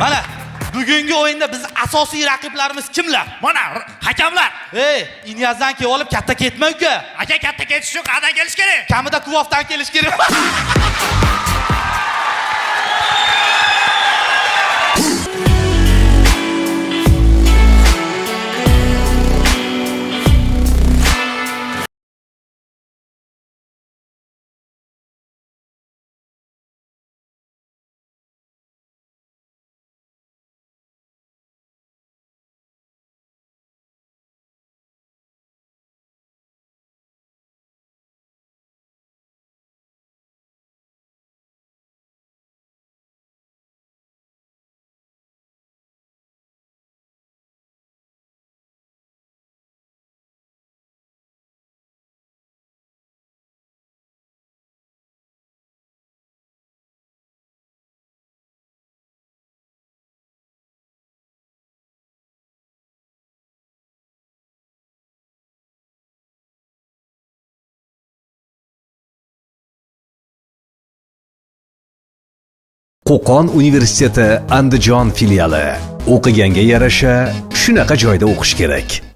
Mana bugungi o'yinda biz asosiy raqiblarimiz kimlar? Mana hakamlar. Ey, Inyazdan kelib olib katta ketma uka. Aka katta ketish uchun qayerdan kelish kerak? Kamida Kuvovdan kelish kerak. Qo'qon universiteti Andijon filiali. O'qiganga yarasha shunaqa joyda o'qish kerak.